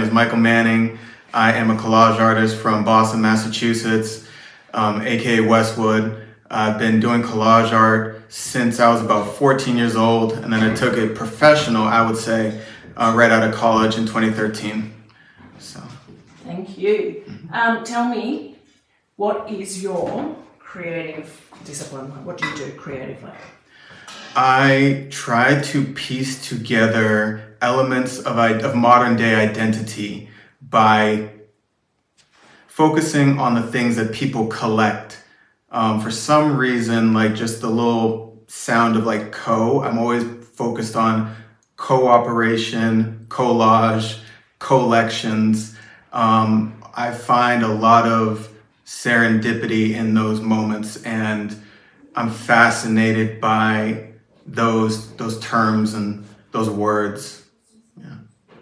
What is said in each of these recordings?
is Michael Manning. I am a collage artist from Boston, Massachusetts, aka Westwood. I've been doing collage art since I was about 14 years old, and then I took it professional, I would say, right out of college in 2013. So. Thank you. Tell me, what is your creative discipline? What do you do creatively? I try to piece together elements of modern day identity by focusing on the things that people collect. For some reason, like just the little sound of like I'm always focused on cooperation, collage, collections. I find a lot of serendipity in those moments, and I'm fascinated by those terms and those words.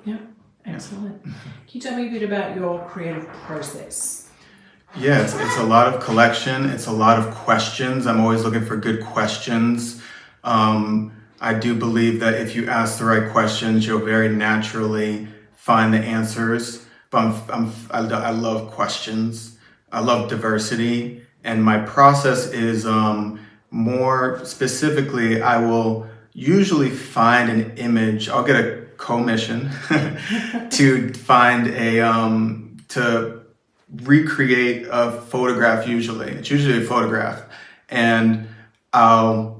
Yeah, excellent. Can you tell me a bit about your creative process? Yeah, it's a lot of collection. It's a lot of questions. I'm always looking for good questions. I do believe that if you ask the right questions, you'll very naturally find the answers. But I love questions. I love diversity. And my process is more specifically, I will usually find an image. I'll get a commission to find to recreate a photograph. Usually it's usually a photograph, and I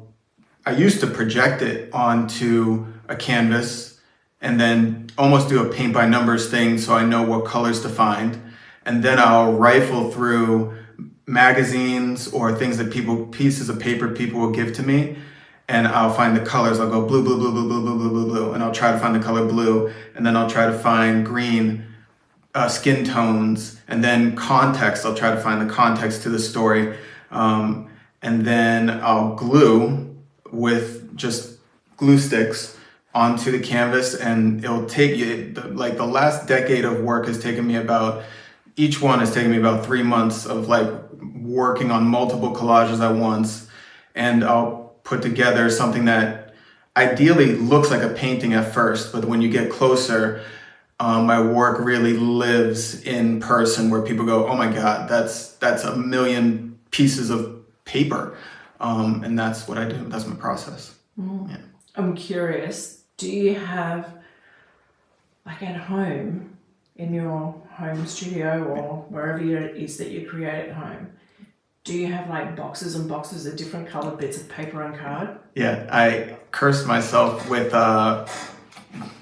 used to project it onto a canvas and then almost do a paint by numbers thing so I know what colors to find, and then I'll rifle through magazines or things that pieces of paper people will give to me, and I'll find the colors. I'll go blue, blue, blue, blue, blue, blue, blue, blue, blue, and I'll try to find the color blue, and then I'll try to find green, skin tones, and then context. I'll try to find the context to the story, and then I'll glue with just glue sticks onto the canvas, and it'll take you, like the last decade of work has taken me each one has taken me about 3 months of like working on multiple collages at once, and I'll put together something that ideally looks like a painting at first, but when you get closer, my work really lives in person, where people go, "Oh my God, that's a million pieces of paper," and that's what I do. That's my process. Yeah. I'm curious. Do you have, like at home, in your home studio or wherever it is that you create at home, do you have like boxes and boxes of different colored bits of paper and card? Yeah, I cursed myself with,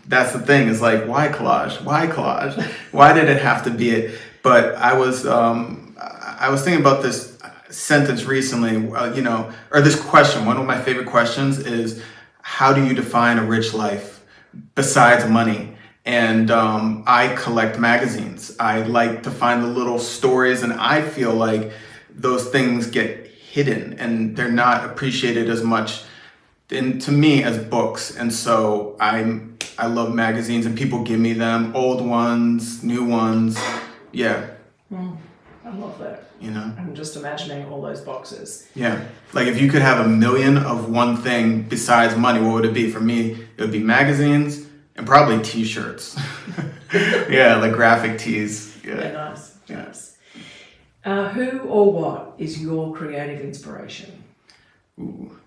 that's the thing, is like, why collage? Why collage? Why did it have to be it? But I was thinking about this sentence recently, or this question. One of my favorite questions is, how do you define a rich life besides money? And I collect magazines. I like to find the little stories, and I feel like those things get hidden and they're not appreciated as much to me as books. And so I love magazines, and people give me them, old ones, new ones. Yeah. I love that. I'm just imagining all those boxes. Yeah. Like if you could have 1 million of one thing besides money, what would it be? For me, it would be magazines and probably t-shirts. Yeah, like graphic tees. Yeah, nice. Yeah. Nice. Who or what is your creative inspiration? Ooh,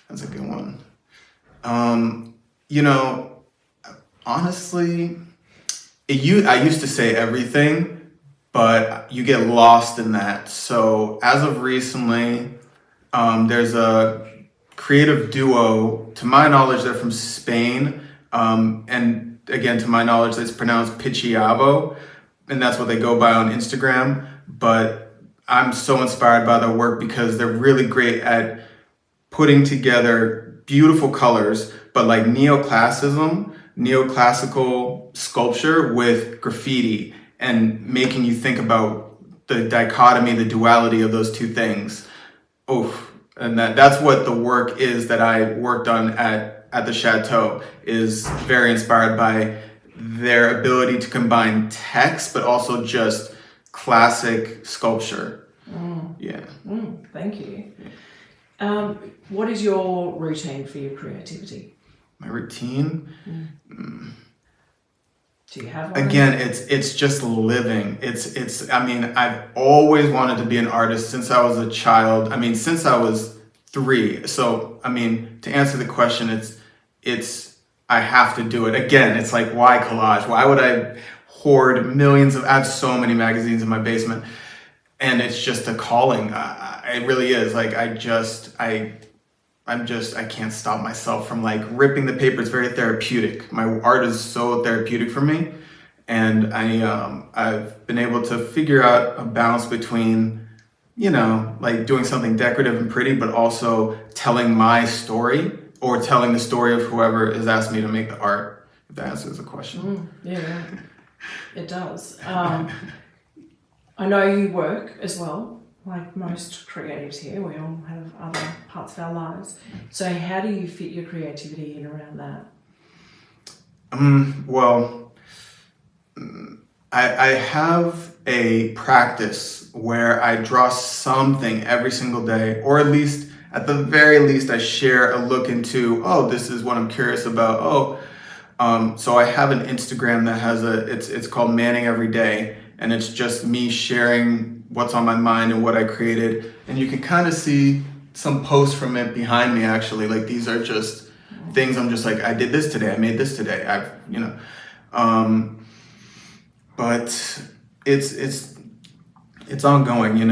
that's a good one. Honestly, I used to say everything, but you get lost in that. So as of recently, there's a creative duo. To my knowledge, they're from Spain. And again, to my knowledge, it's pronounced Pichiavo, and that's what they go by on Instagram. But I'm so inspired by their work because they're really great at putting together beautiful colors, but like neoclassical sculpture with graffiti, and making you think about the dichotomy, the duality of those two things. And that's what the work is that I worked on at the Chateau, is very inspired by their ability to combine text, but also just classic sculpture. Yeah. Thank you. What is your routine for your creativity? My routine? Do you have one? Again, it's just living. I mean, I've always wanted to be an artist since I was a child. I mean, since I was 3. So, I mean, to answer the question, it's I have to do it. Again, it's like, why collage? Why would I hoard millions of, I have so many magazines in my basement, and it's just a calling. It really is. Like, I can't stop myself from like ripping the paper. It's very therapeutic. My art is so therapeutic for me. And I've been able to figure out a balance between, like doing something decorative and pretty, but also telling my story or telling the story of whoever has asked me to make the art, if that answers the question. Yeah, it does. I know you work as well. Like most creatives here, we all have other parts of our lives. So how do you fit your creativity in around that? Well, I have a practice where I draw something every single day, or at the very least, I share a look into, this is what I'm curious about. So I have an Instagram that has it's called Manning Every Day, and it's just me sharing what's on my mind and what I created. And you can kind of see some posts from it behind me, actually. Like, these are just things I'm just like, I did this today, I made this today. But it's ongoing, the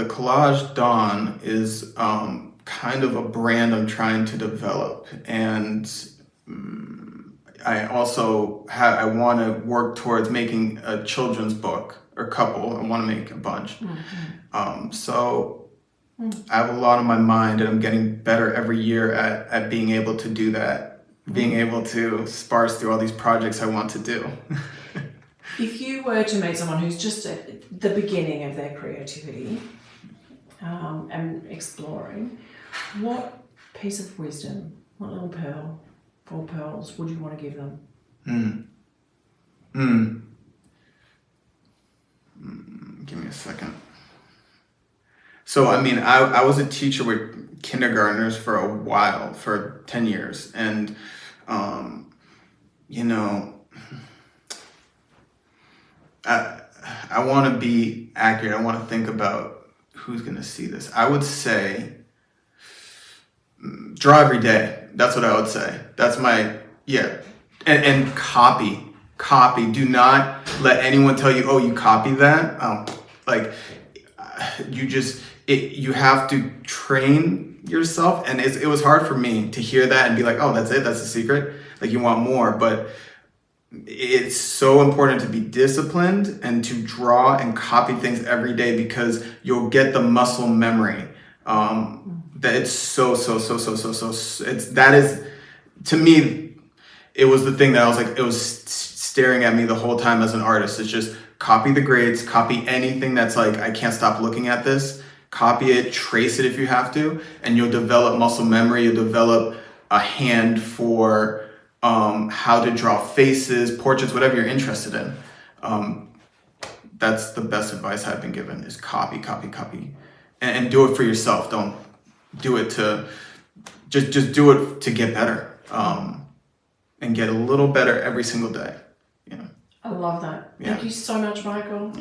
Collage Dawn is kind of a brand I'm trying to develop. And I also I want to work towards making a children's book or couple. I want to make a bunch. So I have a lot on my mind, and I'm getting better every year at being able to do that, being able to sparse through all these projects I want to do. If you were to meet someone who's just at the beginning of their creativity and exploring, what piece of wisdom, what little pearl or pearls would you want to give them? Give me a second. So, I mean, I was a teacher with kindergartners for a while, for 10 years. And, I want to be accurate. I want to think about who's going to see this. I would say draw every day. That's what I would say. That's and copy. Do not let anyone tell you, you copied that. You have to train yourself. And it was hard for me to hear that and be like, that's it. That's the secret. Like, you want more, but it's so important to be disciplined and to draw and copy things every day, because you'll get the muscle memory. That it's so that is, to me, it was the thing that I was like, it was staring at me the whole time as an artist. It's just copy the grades, copy anything that's like, I can't stop looking at this, copy it, trace it if you have to, and you'll develop muscle memory. You'll develop a hand for how to draw faces, portraits, whatever you're interested in. That's the best advice I've been given, is copy, and do it for yourself. Don't do it to, just do it to get better, and get a little better every single day. I love that. Yeah. Thank you so much, Michael. Yeah.